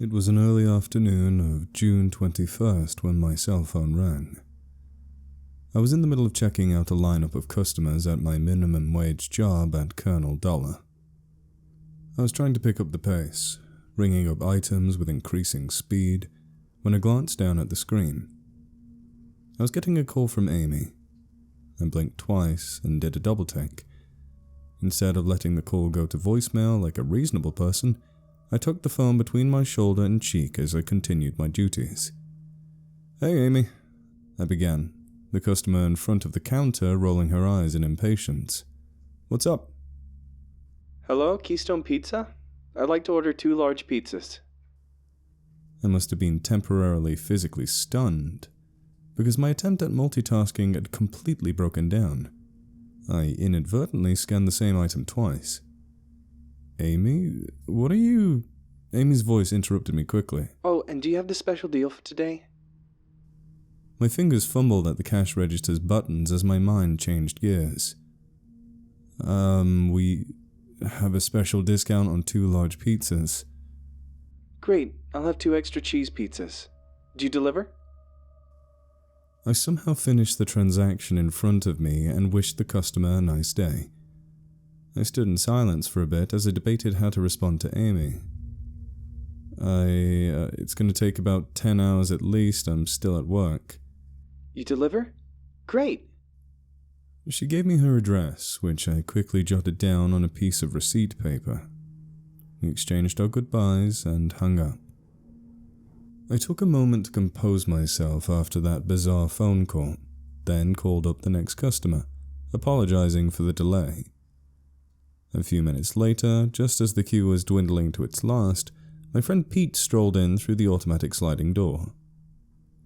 It was an early afternoon of June 21st when my cell phone rang. I was in the middle of checking out a lineup of customers at my minimum wage job at Colonel Dollar. I was trying to pick up the pace, ringing up items with increasing speed, when I glanced down at the screen. I was getting a call from Amy. I blinked twice and did a double take. Instead of letting the call go to voicemail like a reasonable person, I tucked the phone between my shoulder and cheek as I continued my duties. "Hey, Amy," I began, the customer in front of the counter rolling her eyes in impatience. "What's up?" "Hello, Keystone Pizza? I'd like to order 2 large pizzas." I must have been temporarily physically stunned, because my attempt at multitasking had completely broken down. I inadvertently scanned the same item twice. "Amy, what are you—" Amy's voice interrupted me quickly. "Oh, and do you have the special deal for today?" My fingers fumbled at the cash register's buttons as my mind changed gears. We have a special discount on 2 large pizzas." "Great, I'll have 2 extra cheese pizzas. Do you deliver?" I somehow finished the transaction in front of me and wished the customer a nice day. I stood in silence for a bit as I debated how to respond to Amy. It's going to take about 10 hours at least. I'm still at work." "You deliver? Great!" She gave me her address, which I quickly jotted down on a piece of receipt paper. We exchanged our goodbyes and hung up. I took a moment to compose myself after that bizarre phone call, then called up the next customer, apologizing for the delay. A few minutes later, just as the queue was dwindling to its last, my friend Pete strolled in through the automatic sliding door.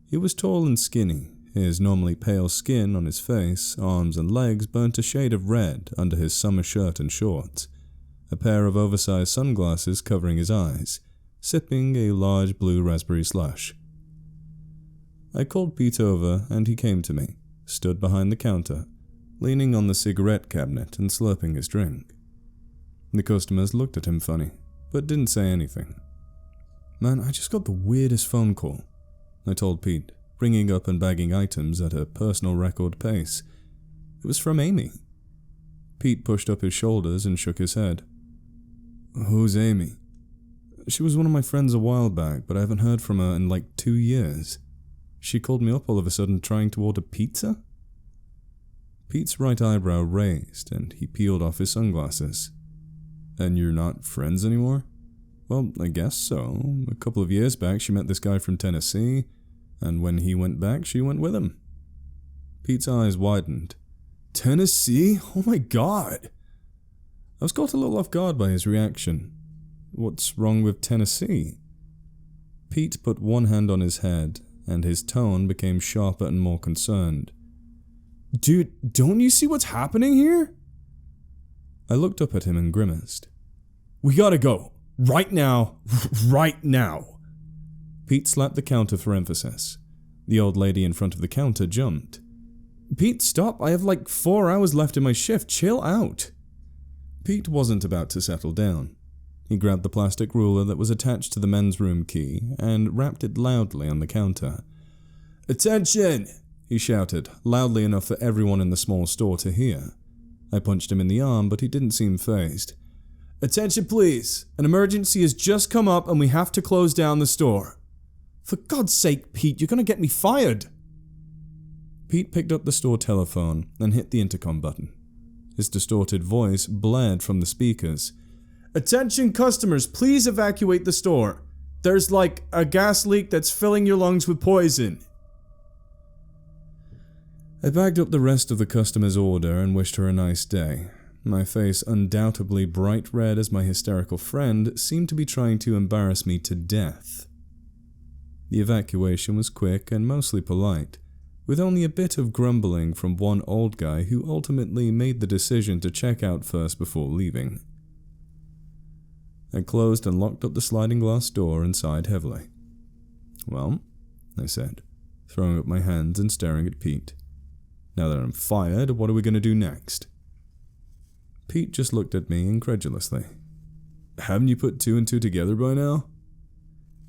He was tall and skinny, his normally pale skin on his face, arms and legs burnt a shade of red under his summer shirt and shorts, a pair of oversized sunglasses covering his eyes, sipping a large blue raspberry slush. I called Pete over and he came to me, stood behind the counter, leaning on the cigarette cabinet and slurping his drink. The customers looked at him funny, but didn't say anything. "Man, I just got the weirdest phone call," I told Pete, bringing up and bagging items at a personal record pace. It was from Amy. Pete pushed up his shoulders and shook his head. "Who's Amy?" "She was one of my friends a while back, but I haven't heard from her in like 2 years. She called me up all of a sudden trying to order pizza?" Pete's right eyebrow raised and he peeled off his sunglasses. "And you're not friends anymore?" "Well, I guess so. A couple of years back she met this guy from Tennessee, and when he went back she went with him." Pete's eyes widened. "Tennessee? Oh my god!" I was caught a little off guard by his reaction. "What's wrong with Tennessee?" Pete put one hand on his head, and his tone became sharper and more concerned. "Dude, don't you see what's happening here?" I looked up at him and grimaced. "We gotta go. Right now. Right now." Pete slapped the counter for emphasis. The old lady in front of the counter jumped. "Pete, stop. I have like 4 hours left in my shift. Chill out." Pete wasn't about to settle down. He grabbed the plastic ruler that was attached to the men's room key and rapped it loudly on the counter. "Attention!" he shouted, loudly enough for everyone in the small store to hear. I punched him in the arm, but he didn't seem fazed. "Attention, please. An emergency has just come up and we have to close down the store." "For God's sake, Pete, you're gonna get me fired." Pete picked up the store telephone and hit the intercom button. His distorted voice blared from the speakers. "Attention customers, please evacuate the store. There's like a gas leak that's filling your lungs with poison." I bagged up the rest of the customer's order and wished her a nice day. My face undoubtedly bright red as my hysterical friend seemed to be trying to embarrass me to death. The evacuation was quick and mostly polite, with only a bit of grumbling from one old guy who ultimately made the decision to check out first before leaving. I closed and locked up the sliding glass door and sighed heavily. "Well," I said, throwing up my hands and staring at Pete. "Now that I'm fired, what are we going to do next?" Pete just looked at me incredulously. "Haven't you put 2 and 2 together by now?"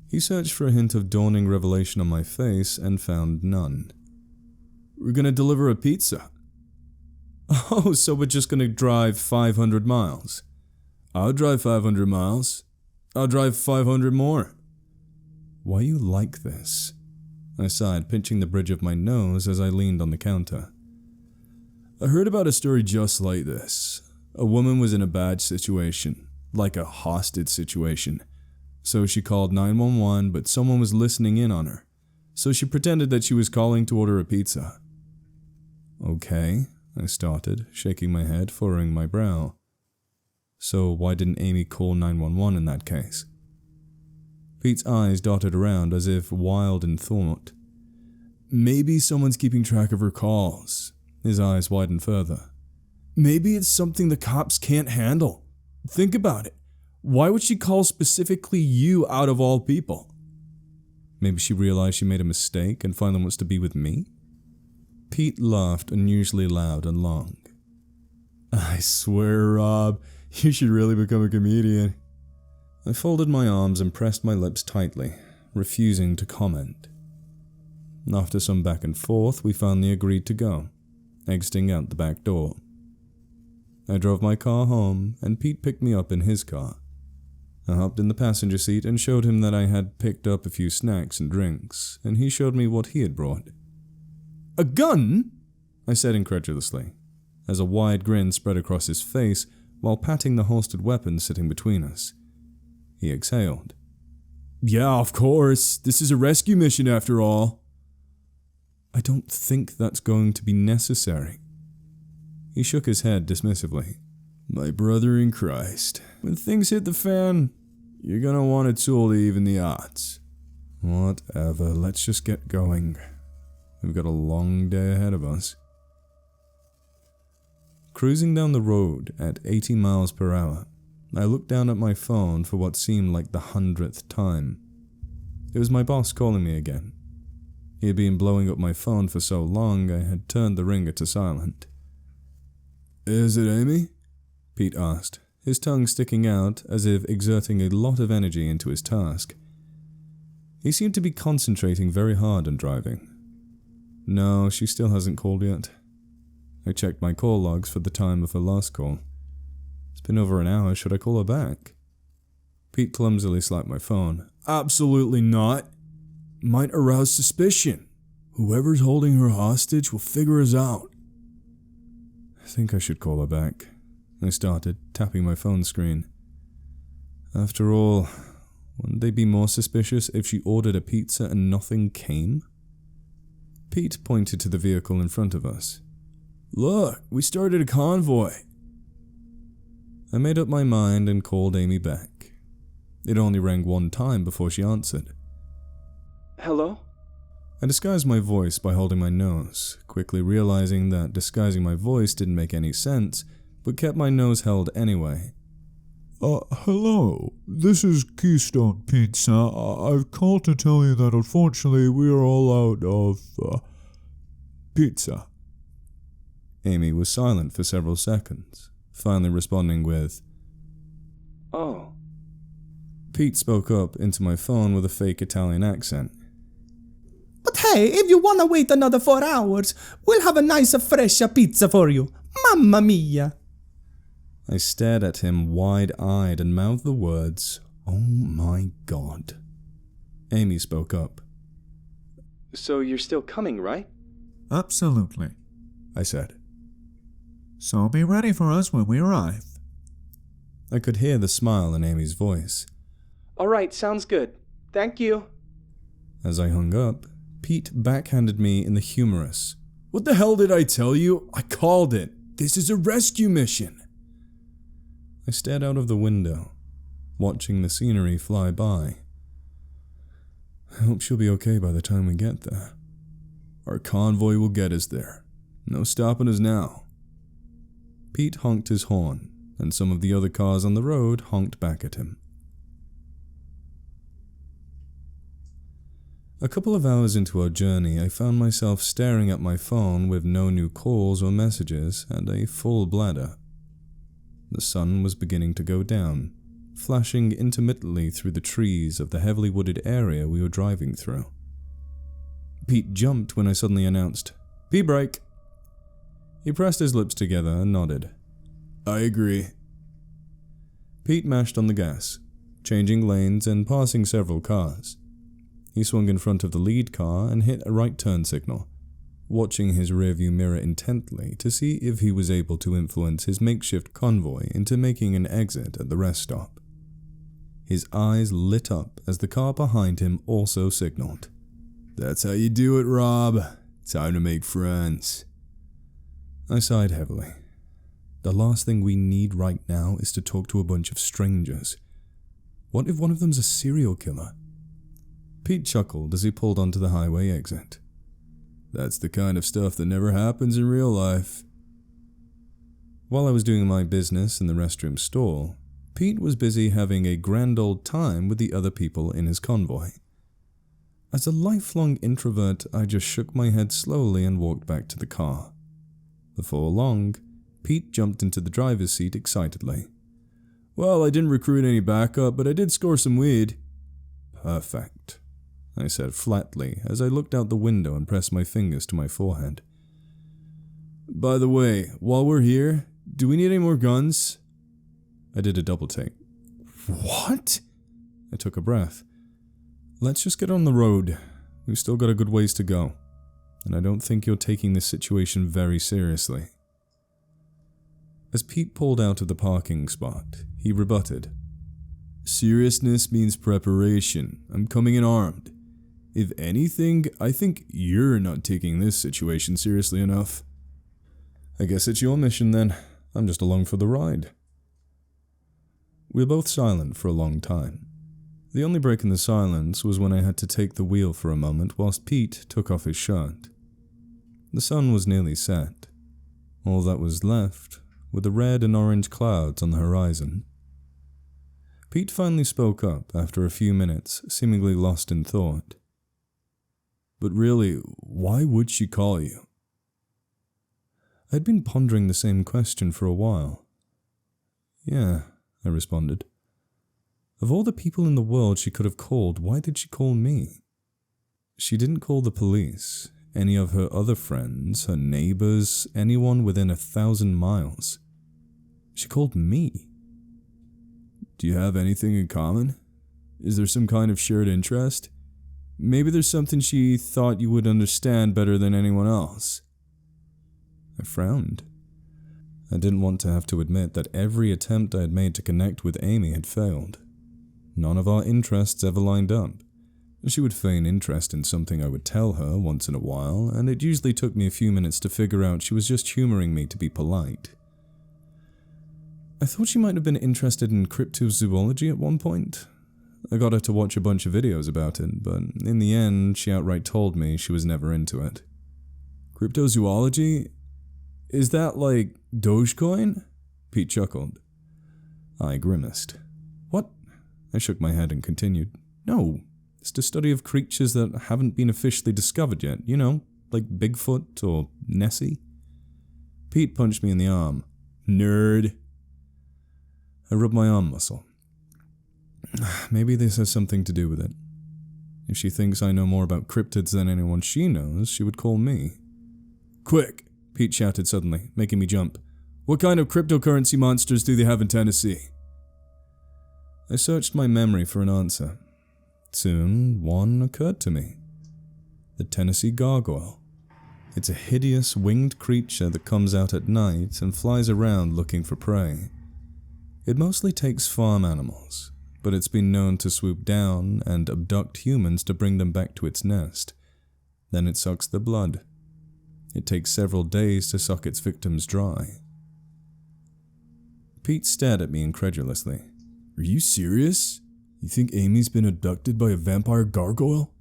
He searched for a hint of dawning revelation on my face and found none. "We're gonna deliver a pizza." "Oh, so we're just gonna drive 500 miles. I'll drive 500 miles. I'll drive 500 more. "Why are you like this?" I sighed, pinching the bridge of my nose as I leaned on the counter. "I heard about a story just like this. A woman was in a bad situation, like a hostage situation. So she called 911, but someone was listening in on her. So she pretended that she was calling to order a pizza." "Okay," I started, shaking my head, furrowing my brow. "So why didn't Amy call 911 in that case?" Pete's eyes darted around as if wild in thought. "Maybe someone's keeping track of her calls." His eyes widened further. "Maybe it's something the cops can't handle. Think about it. Why would she call specifically you out of all people? Maybe she realized she made a mistake and finally wants to be with me?" Pete laughed unusually loud and long. "I swear, Rob, you should really become a comedian." I folded my arms and pressed my lips tightly, refusing to comment. After some back and forth, we finally agreed to go, exiting out the back door. I drove my car home, and Pete picked me up in his car. I hopped in the passenger seat and showed him that I had picked up a few snacks and drinks, and he showed me what he had brought. "A gun?" I said incredulously, as a wide grin spread across his face while patting the holstered weapon sitting between us. He exhaled. "Yeah, of course. This is a rescue mission after all." "I don't think that's going to be necessary." He shook his head dismissively. "My brother in Christ, when things hit the fan, you're gonna want a tool to even the odds." "Whatever, let's just get going. We've got a long day ahead of us." Cruising down the road at 80 miles per hour, I looked down at my phone for what seemed like the 100th time. It was my boss calling me again. He had been blowing up my phone for so long I had turned the ringer to silent. "Is it Amy?" Pete asked, his tongue sticking out as if exerting a lot of energy into his task. He seemed to be concentrating very hard on driving. "No, she still hasn't called yet." I checked my call logs for the time of her last call. "It's been over an hour, should I call her back?" Pete clumsily slapped my phone. "Absolutely not. Might arouse suspicion. Whoever's holding her hostage will figure us out." "I think I should call her back," I started, tapping my phone screen. After all, wouldn't they be more suspicious if she ordered a pizza and nothing came? Pete pointed to the vehicle in front of us. "Look, we started a convoy." I made up my mind and called Amy back. It only rang one time before she answered. "Hello?" I disguised my voice by holding my nose, quickly realizing that disguising my voice didn't make any sense, but kept my nose held anyway. Hello. This is Keystone Pizza. I've called to tell you that unfortunately we are all out of, pizza." Amy was silent for several seconds, finally responding with, "Oh." Pete spoke up into my phone with a fake Italian accent. "But hey, if you wanna wait another 4 hours, we'll have a nice fresh pizza for you. Mamma mia!" I stared at him wide-eyed and mouthed the words, "Oh my God." Amy spoke up. "So you're still coming, right?" "Absolutely," I said. "So be ready for us when we arrive." I could hear the smile in Amy's voice. "All right, sounds good. Thank you." As I hung up, Pete backhanded me in the humorous, "What the hell did I tell you? I called it. This is a rescue mission." I stared out of the window, watching the scenery fly by. I hope she'll be okay by the time we get there. Our convoy will get us there. No stopping us now. Pete honked his horn, and some of the other cars on the road honked back at him. A couple of hours into our journey, I found myself staring at my phone with no new calls or messages and a full bladder. The sun was beginning to go down, flashing intermittently through the trees of the heavily wooded area we were driving through. Pete jumped when I suddenly announced, "P-brake!" He pressed his lips together and nodded. "I agree." Pete mashed on the gas, changing lanes and passing several cars. He swung in front of the lead car and hit a right turn signal, watching his rearview mirror intently to see if he was able to influence his makeshift convoy into making an exit at the rest stop. His eyes lit up as the car behind him also signaled. "That's how you do it, Rob. Time to make friends." I sighed heavily. The last thing we need right now is to talk to a bunch of strangers. What if one of them's a serial killer? Pete chuckled as he pulled onto the highway exit. "That's the kind of stuff that never happens in real life." While I was doing my business in the restroom stall, Pete was busy having a grand old time with the other people in his convoy. As a lifelong introvert, I just shook my head slowly and walked back to the car. Before long, Pete jumped into the driver's seat excitedly. "Well, I didn't recruit any backup, but I did score some weed." "Perfect," I said flatly as I looked out the window and pressed my fingers to my forehead. "By the way, while we're here, do we need any more guns?" I did a double take. "What?" I took a breath. "Let's just get on the road. We've still got a good ways to go, and I don't think you're taking this situation very seriously." As Pete pulled out of the parking spot, he rebutted. "Seriousness means preparation. I'm coming in armed. If anything, I think you're not taking this situation seriously enough." "I guess it's your mission then. I'm just along for the ride." We were both silent for a long time. The only break in the silence was when I had to take the wheel for a moment whilst Pete took off his shirt. The sun was nearly set. All that was left were the red and orange clouds on the horizon. Pete finally spoke up after a few minutes, seemingly lost in thought. "But really, why would she call you?" I'd been pondering the same question for a while. "Yeah," I responded. Of all the people in the world she could have called, why did she call me? She didn't call the police, any of her other friends, her neighbors, anyone within 1,000 miles. She called me. "Do you have anything in common? Is there some kind of shared interest? Maybe there's something she thought you would understand better than anyone else." I frowned. I didn't want to have to admit that every attempt I had made to connect with Amy had failed. None of our interests ever lined up. She would feign interest in something I would tell her once in a while, and it usually took me a few minutes to figure out she was just humoring me to be polite. I thought she might have been interested in cryptozoology at one point. I got her to watch a bunch of videos about it, but in the end, she outright told me she was never into it. "Cryptozoology? Is that like Dogecoin?" Pete chuckled. I grimaced. "What?" I shook my head and continued. "No, it's the study of creatures that haven't been officially discovered yet, you know, like Bigfoot or Nessie." Pete punched me in the arm. "Nerd." I rubbed my arm muscle. Maybe this has something to do with it. If she thinks I know more about cryptids than anyone she knows, she would call me. "Quick!" Pete shouted suddenly, making me jump. "What kind of cryptocurrency monsters do they have in Tennessee?" I searched my memory for an answer. Soon, one occurred to me. The Tennessee gargoyle. It's a hideous winged creature that comes out at night and flies around looking for prey. It mostly takes farm animals, but it's been known to swoop down and abduct humans to bring them back to its nest. Then it sucks their blood. It takes several days to suck its victims dry. Pete stared at me incredulously. "Are you serious? You think Amy's been abducted by a vampire gargoyle?"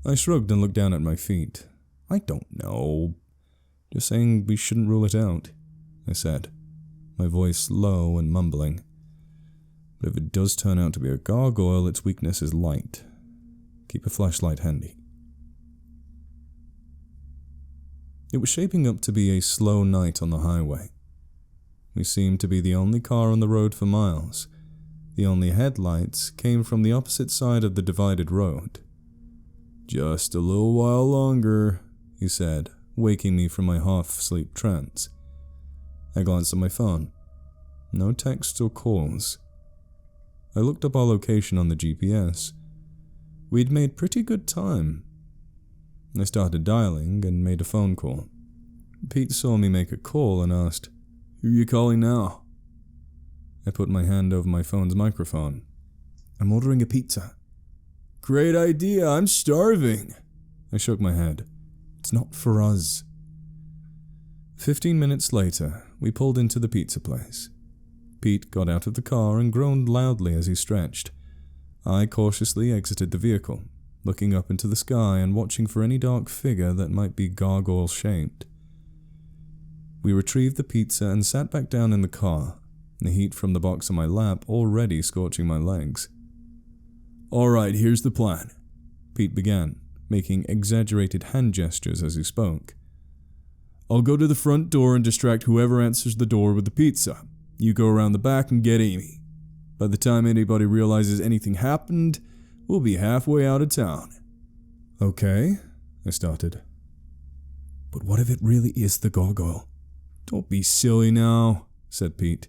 I shrugged and looked down at my feet. "I don't know. Just saying we shouldn't rule it out," I said, my voice low and mumbling. "But if it does turn out to be a gargoyle, its weakness is light. Keep a flashlight handy." It was shaping up to be a slow night on the highway. We seemed to be the only car on the road for miles. The only headlights came from the opposite side of the divided road. "Just a little while longer," he said, waking me from my half-sleep trance. I glanced at my phone. No texts or calls. I looked up our location on the GPS. We'd made pretty good time. I started dialing and made a phone call. Pete saw me make a call and asked, "Who are you calling now?" I put my hand over my phone's microphone. "I'm ordering a pizza." "Great idea, I'm starving." I shook my head. "It's not for us." 15 minutes later, we pulled into the pizza place. Pete got out of the car and groaned loudly as he stretched. I cautiously exited the vehicle, looking up into the sky and watching for any dark figure that might be gargoyle-shaped. We retrieved the pizza and sat back down in the car, the heat from the box on my lap already scorching my legs. "Alright, here's the plan," Pete began, making exaggerated hand gestures as he spoke. "I'll go to the front door and distract whoever answers the door with the pizza. You go around the back and get Amy. By the time anybody realizes anything happened, we'll be halfway out of town." "Okay," I started. "But what if it really is the gargoyle?" "Don't be silly now," said Pete.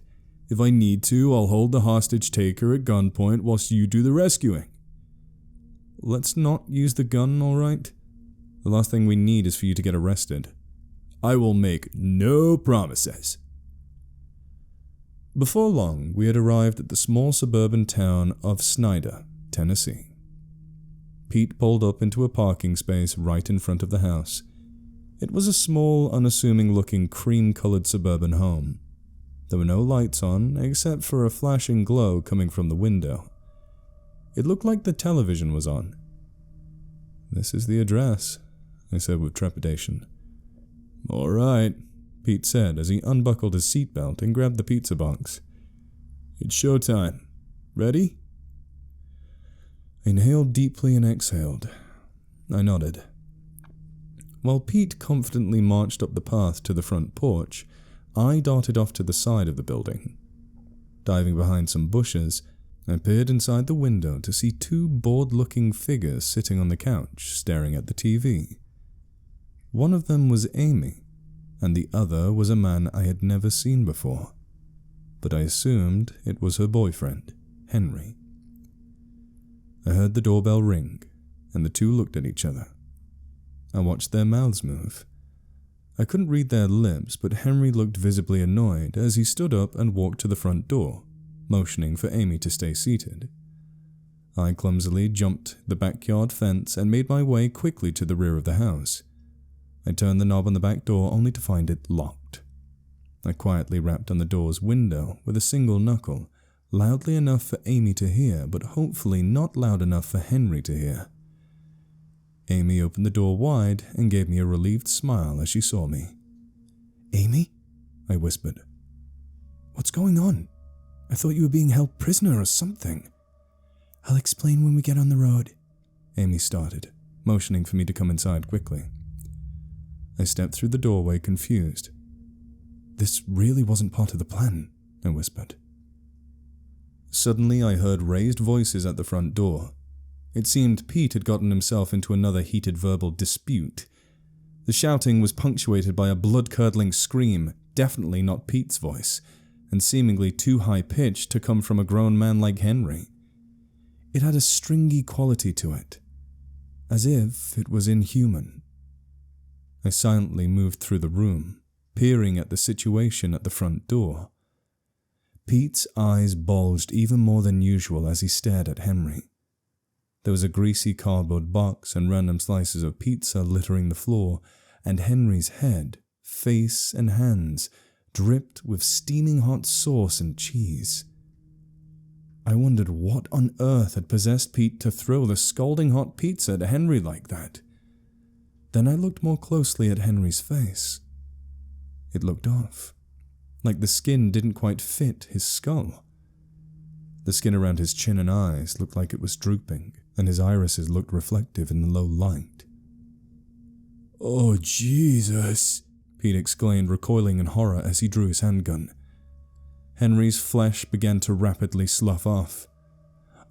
"If I need to, I'll hold the hostage taker at gunpoint whilst you do the rescuing." "Let's not use the gun, alright? The last thing we need is for you to get arrested." "I will make no promises." Before long, we had arrived at the small suburban town of Snyder, Tennessee. Pete pulled up into a parking space right in front of the house. It was a small, unassuming-looking cream-colored suburban home. There were no lights on, except for a flashing glow coming from the window. It looked like the television was on. "This is the address," I said with trepidation. "All right," Pete said as he unbuckled his seatbelt and grabbed the pizza box. "It's showtime. Ready?" I inhaled deeply and exhaled. I nodded. While Pete confidently marched up the path to the front porch, I darted off to the side of the building. Diving behind some bushes, I peered inside the window to see two bored-looking figures sitting on the couch, staring at the TV. One of them was Amy, and the other was a man I had never seen before, but I assumed it was her boyfriend, Henry. I heard the doorbell ring, and the two looked at each other. I watched their mouths move. I couldn't read their lips, but Henry looked visibly annoyed as he stood up and walked to the front door, motioning for Amy to stay seated. I clumsily jumped the backyard fence and made my way quickly to the rear of the house. I turned the knob on the back door only to find it locked. I quietly rapped on the door's window with a single knuckle, loudly enough for Amy to hear, but hopefully not loud enough for Henry to hear. Amy opened the door wide and gave me a relieved smile as she saw me. "Amy?" I whispered. "What's going on? I thought you were being held prisoner or something." "I'll explain when we get on the road," Amy started, motioning for me to come inside quickly. I stepped through the doorway confused. "This really wasn't part of the plan," I whispered. Suddenly I heard raised voices at the front door. It seemed Pete had gotten himself into another heated verbal dispute. The shouting was punctuated by a blood-curdling scream, definitely not Pete's voice, and seemingly too high-pitched to come from a grown man like Henry. It had a stringy quality to it, as if it was inhuman. I silently moved through the room, peering at the situation at the front door. Pete's eyes bulged even more than usual as he stared at Henry. There was a greasy cardboard box and random slices of pizza littering the floor, and Henry's head, face, and hands dripped with steaming hot sauce and cheese. I wondered what on earth had possessed Pete to throw the scalding hot pizza to Henry like that. Then I looked more closely at Henry's face. It looked off, like the skin didn't quite fit his skull. The skin around his chin and eyes looked like it was drooping, and his irises looked reflective in the low light. "Oh, Jesus!" Pete exclaimed, recoiling in horror as he drew his handgun. Henry's flesh began to rapidly slough off.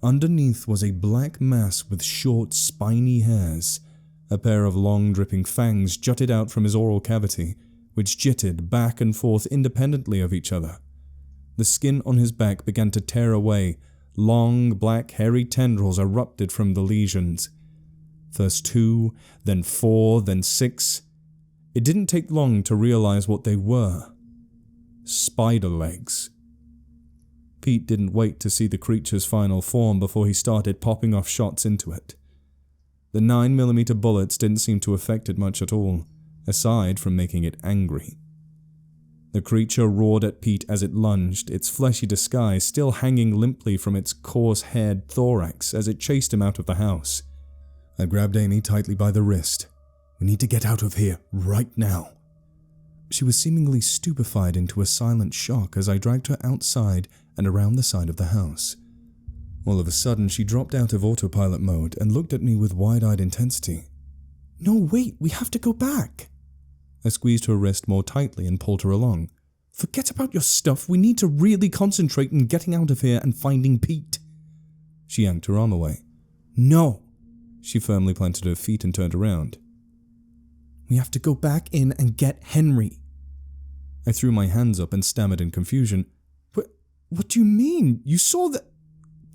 Underneath was a black mass with short, spiny hairs. A pair of long, dripping fangs jutted out from his oral cavity, which jittered back and forth independently of each other. The skin on his back began to tear away. Long, black, hairy tendrils erupted from the lesions. First 2, then 4, then 6. It didn't take long to realize what they were. Spider legs. Pete didn't wait to see the creature's final form before he started popping off shots into it. The 9mm bullets didn't seem to affect it much at all, aside from making it angry. The creature roared at Pete as it lunged, its fleshy disguise still hanging limply from its coarse-haired thorax as it chased him out of the house. I grabbed Amy tightly by the wrist. "We need to get out of here, right now." She was seemingly stupefied into a silent shock as I dragged her outside and around the side of the house. All of a sudden, she dropped out of autopilot mode and looked at me with wide-eyed intensity. "No, wait, we have to go back." I squeezed her wrist more tightly and pulled her along. "Forget about your stuff, we need to really concentrate on getting out of here and finding Pete." She yanked her arm away. "No." She firmly planted her feet and turned around. "We have to go back in and get Henry." I threw my hands up and stammered in confusion. What do you mean? You saw the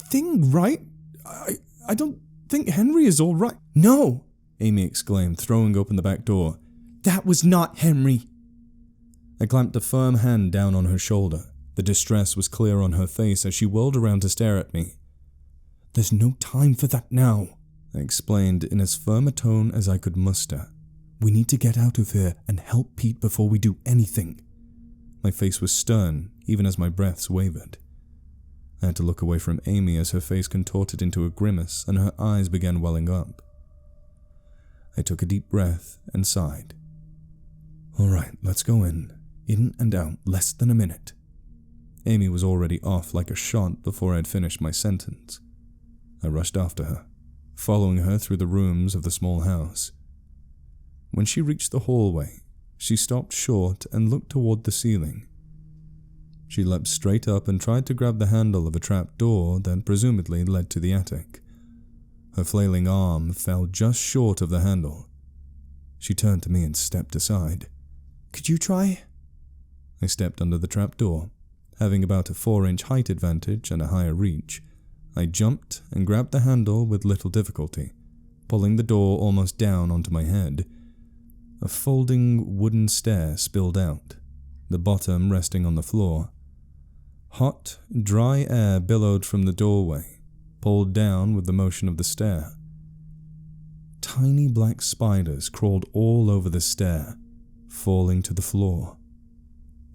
thing, right? I don't think Henry is all right." "No," Amy exclaimed, throwing open the back door. "That was not Henry." I clamped a firm hand down on her shoulder. The distress was clear on her face as she whirled around to stare at me. "There's no time for that now," I explained in as firm a tone as I could muster. "We need to get out of here and help Pete before we do anything." My face was stern, even as my breaths wavered. I had to look away from Amy as her face contorted into a grimace and her eyes began welling up. I took a deep breath and sighed. "All right, let's go in and out, less than a minute." Amy was already off like a shot before I had finished my sentence. I rushed after her, following her through the rooms of the small house. When she reached the hallway, she stopped short and looked toward the ceiling. She leapt straight up and tried to grab the handle of a trap door that presumably led to the attic. Her flailing arm fell just short of the handle. She turned to me and stepped aside. "Could you try?" I stepped under the trap door. Having about a 4-inch height advantage and a higher reach, I jumped and grabbed the handle with little difficulty, pulling the door almost down onto my head. A folding wooden stair spilled out, the bottom resting on the floor. Hot, dry air billowed from the doorway, pulled down with the motion of the stair. Tiny black spiders crawled all over the stair, falling to the floor.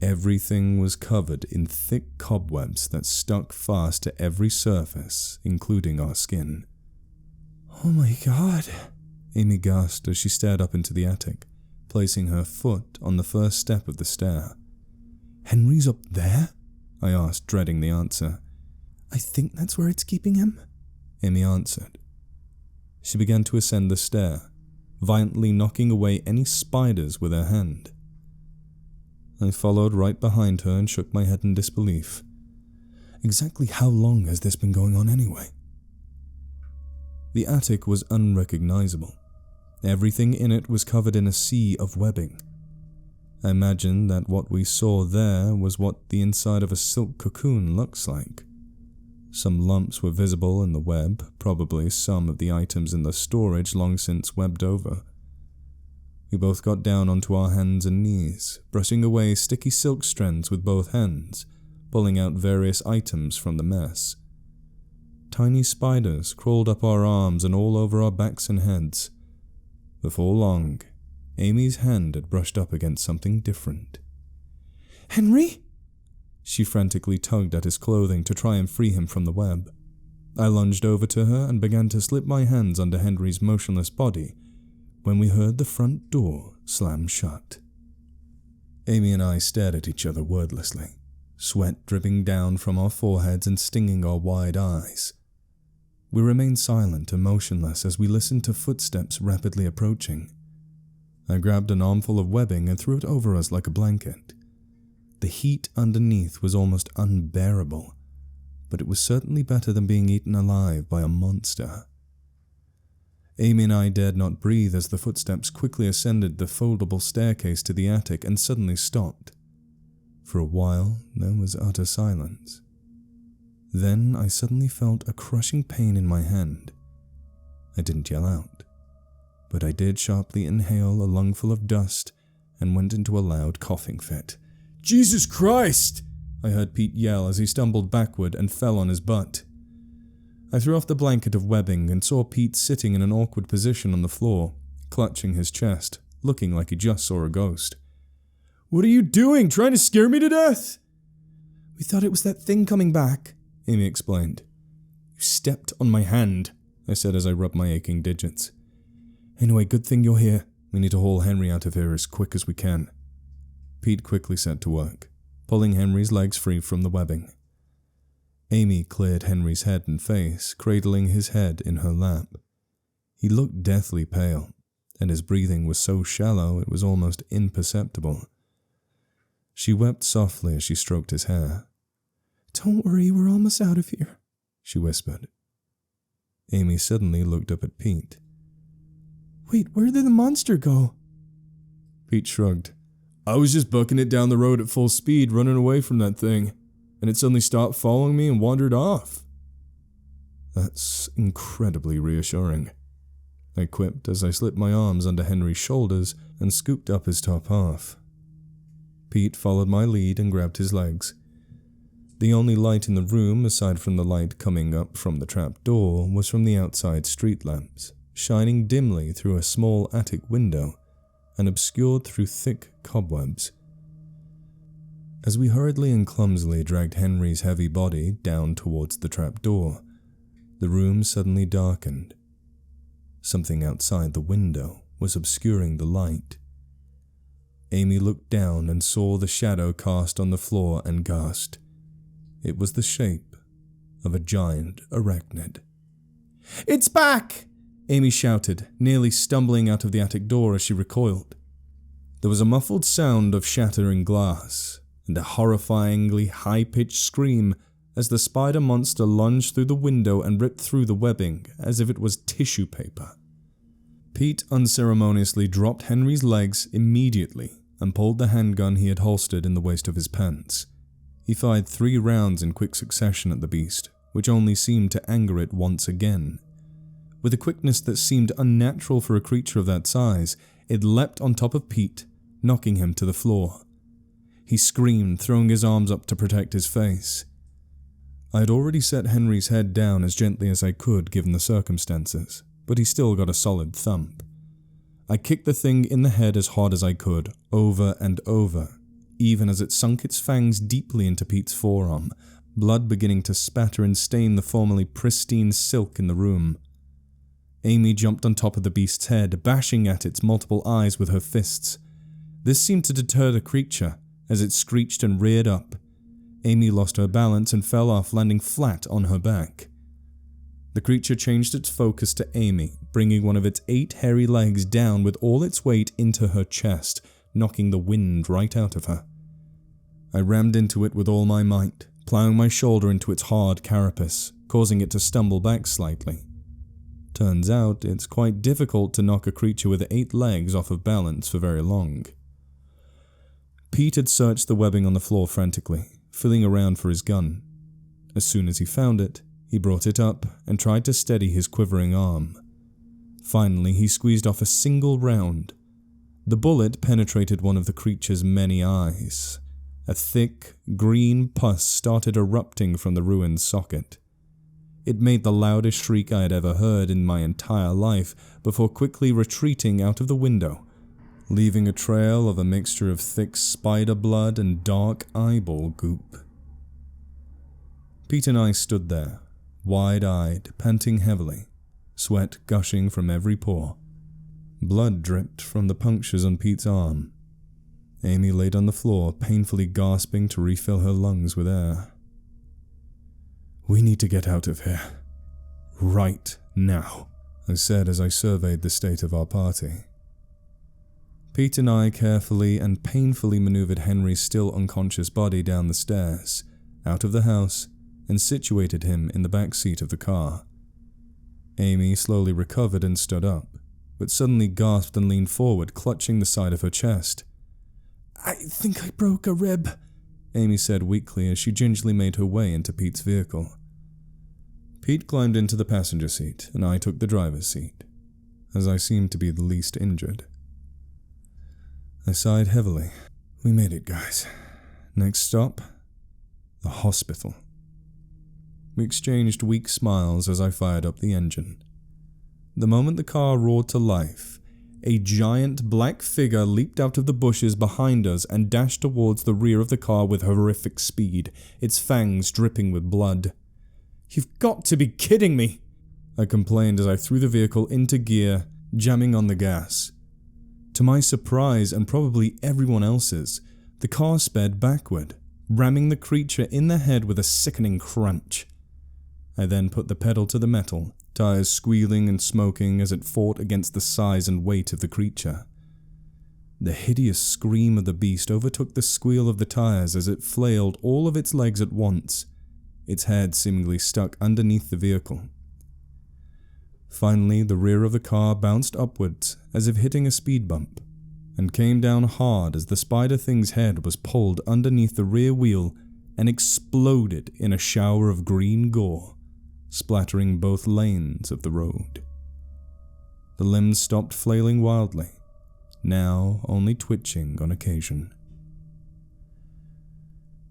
Everything was covered in thick cobwebs that stuck fast to every surface, including our skin. "Oh my God," Amy gasped as she stared up into the attic, placing her foot on the first step of the stair. "Henry's up there?" I asked, dreading the answer. "I think that's where it's keeping him," Amy answered. She began to ascend the stair, violently knocking away any spiders with her hand. I followed right behind her and shook my head in disbelief. Exactly how long has this been going on anyway? The attic was unrecognizable. Everything in it was covered in a sea of webbing. I imagined that what we saw there was what the inside of a silk cocoon looks like. Some lumps were visible in the web, probably some of the items in the storage long since webbed over. We both got down onto our hands and knees, brushing away sticky silk strands with both hands, pulling out various items from the mess. Tiny spiders crawled up our arms and all over our backs and heads. Before long, Amy's hand had brushed up against something different. "Henry?" She frantically tugged at his clothing to try and free him from the web. I lunged over to her and began to slip my hands under Henry's motionless body when we heard the front door slam shut. Amy and I stared at each other wordlessly, sweat dripping down from our foreheads and stinging our wide eyes. We remained silent and motionless as we listened to footsteps rapidly approaching. I grabbed an armful of webbing and threw it over us like a blanket. The heat underneath was almost unbearable, but it was certainly better than being eaten alive by a monster. Amy and I dared not breathe as the footsteps quickly ascended the foldable staircase to the attic and suddenly stopped. For a while, there was utter silence. Then I suddenly felt a crushing pain in my hand. I didn't yell out, but I did sharply inhale a lungful of dust and went into a loud coughing fit. "Jesus Christ!" I heard Pete yell as he stumbled backward and fell on his butt. I threw off the blanket of webbing and saw Pete sitting in an awkward position on the floor, clutching his chest, looking like he just saw a ghost. "What are you doing? Trying to scare me to death?" "We thought it was that thing coming back," Amy explained. "You stepped on my hand," I said as I rubbed my aching digits. "Anyway, good thing you're here. We need to haul Henry out of here as quick as we can." Pete quickly set to work, pulling Henry's legs free from the webbing. Amy cleared Henry's head and face, cradling his head in her lap. He looked deathly pale, and his breathing was so shallow it was almost imperceptible. She wept softly as she stroked his hair. "Don't worry, we're almost out of here," she whispered. Amy suddenly looked up at Pete. "Wait, where did the monster go?" Pete shrugged. "I was just bucking it down the road at full speed, running away from that thing, and it suddenly stopped following me and wandered off." "That's incredibly reassuring," I quipped as I slipped my arms under Henry's shoulders and scooped up his top half. Pete followed my lead and grabbed his legs. The only light in the room, aside from the light coming up from the trap door, was from the outside street lamps, shining dimly through a small attic window and obscured through thick cobwebs. As we hurriedly and clumsily dragged Henry's heavy body down towards the trap door, the room suddenly darkened. Something outside the window was obscuring the light. Amy looked down and saw the shadow cast on the floor and gasped. It was the shape of a giant arachnid. "It's back!" Amy shouted, nearly stumbling out of the attic door as she recoiled. There was a muffled sound of shattering glass, and a horrifyingly high-pitched scream as the spider monster lunged through the window and ripped through the webbing as if it was tissue paper. Pete unceremoniously dropped Henry's legs immediately and pulled the handgun he had holstered in the waist of his pants. He fired 3 rounds in quick succession at the beast, which only seemed to anger it once again. With a quickness that seemed unnatural for a creature of that size, it leapt on top of Pete, knocking him to the floor. He screamed, throwing his arms up to protect his face. I had already set Henry's head down as gently as I could given the circumstances, but he still got a solid thump. I kicked the thing in the head as hard as I could, over and over, even as it sunk its fangs deeply into Pete's forearm, blood beginning to spatter and stain the formerly pristine silk in the room. Amy jumped on top of the beast's head, bashing at its multiple eyes with her fists. This seemed to deter the creature, as it screeched and reared up. Amy lost her balance and fell off, landing flat on her back. The creature changed its focus to Amy, bringing one of its 8 hairy legs down with all its weight into her chest, knocking the wind right out of her. I rammed into it with all my might, plowing my shoulder into its hard carapace, causing it to stumble back slightly. Turns out, it's quite difficult to knock a creature with 8 legs off of balance for very long. Pete had searched the webbing on the floor frantically, feeling around for his gun. As soon as he found it, he brought it up and tried to steady his quivering arm. Finally, he squeezed off a single round. The bullet penetrated one of the creature's many eyes. A thick, green pus started erupting from the ruined socket. It made the loudest shriek I had ever heard in my entire life before quickly retreating out of the window, leaving a trail of a mixture of thick spider blood and dark eyeball goop. Pete and I stood there, wide-eyed, panting heavily, sweat gushing from every pore. Blood dripped from the punctures on Pete's arm. Amy laid on the floor, painfully gasping to refill her lungs with air. "We need to get out of here. Right now," I said as I surveyed the state of our party. Pete and I carefully and painfully maneuvered Henry's still unconscious body down the stairs, out of the house, and situated him in the back seat of the car. Amy slowly recovered and stood up, but suddenly gasped and leaned forward, clutching the side of her chest. "I think I broke a rib," Amy said weakly as she gingerly made her way into Pete's vehicle. Pete climbed into the passenger seat, and I took the driver's seat, as I seemed to be the least injured. I sighed heavily. We made it, guys. Next stop, the hospital. We exchanged weak smiles as I fired up the engine. The moment the car roared to life, a giant black figure leaped out of the bushes behind us and dashed towards the rear of the car with horrific speed, its fangs dripping with blood. "You've got to be kidding me!" I complained as I threw the vehicle into gear, jamming on the gas. To my surprise, and probably everyone else's, the car sped backward, ramming the creature in the head with a sickening crunch. I then put the pedal to the metal, tires squealing and smoking as it fought against the size and weight of the creature. The hideous scream of the beast overtook the squeal of the tires as it flailed all of its legs at once, its head seemingly stuck underneath the vehicle. Finally, the rear of the car bounced upwards as if hitting a speed bump, and came down hard as the spider thing's head was pulled underneath the rear wheel and exploded in a shower of green gore, splattering both lanes of the road. The limbs stopped flailing wildly, now only twitching on occasion.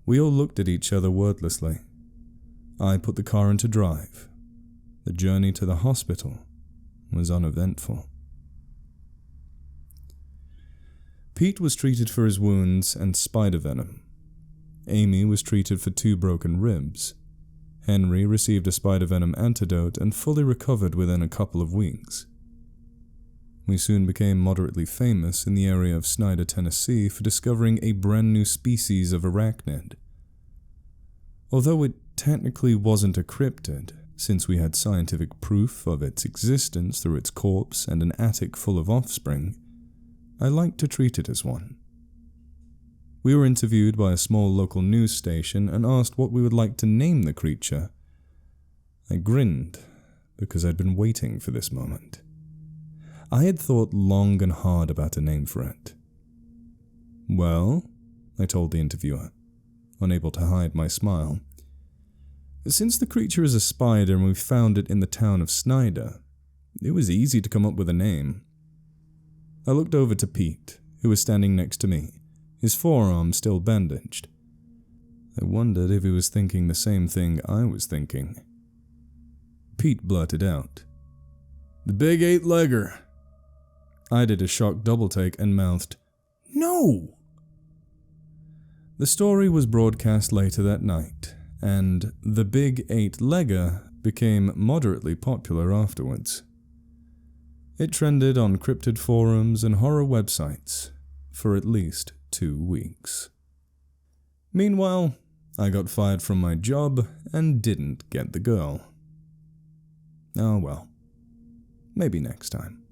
We all looked at each other wordlessly. I put the car into drive. The journey to the hospital was uneventful. Pete was treated for his wounds and spider venom. Amy was treated for 2 broken ribs. Henry received a spider venom antidote and fully recovered within a couple of weeks. We soon became moderately famous in the area of Snyder, Tennessee for discovering a brand new species of arachnid. Although it technically wasn't a cryptid, since we had scientific proof of its existence through its corpse and an attic full of offspring, I liked to treat it as one. We were interviewed by a small local news station and asked what we would like to name the creature. I grinned, because I'd been waiting for this moment. I had thought long and hard about a name for it. "Well," I told the interviewer, unable to hide my smile, "since the creature is a spider and we found it in the town of Snyder, it was easy to come up with a name." I looked over to Pete, who was standing next to me, his forearm still bandaged. I wondered if he was thinking the same thing I was thinking. Pete blurted out, "The big 8-legger." I did a shocked double-take and mouthed, "No!" The story was broadcast later that night, and the big 8-legger became moderately popular afterwards. It trended on cryptid forums and horror websites for at least 2 weeks. Meanwhile, I got fired from my job and didn't get the girl. Oh well, maybe next time.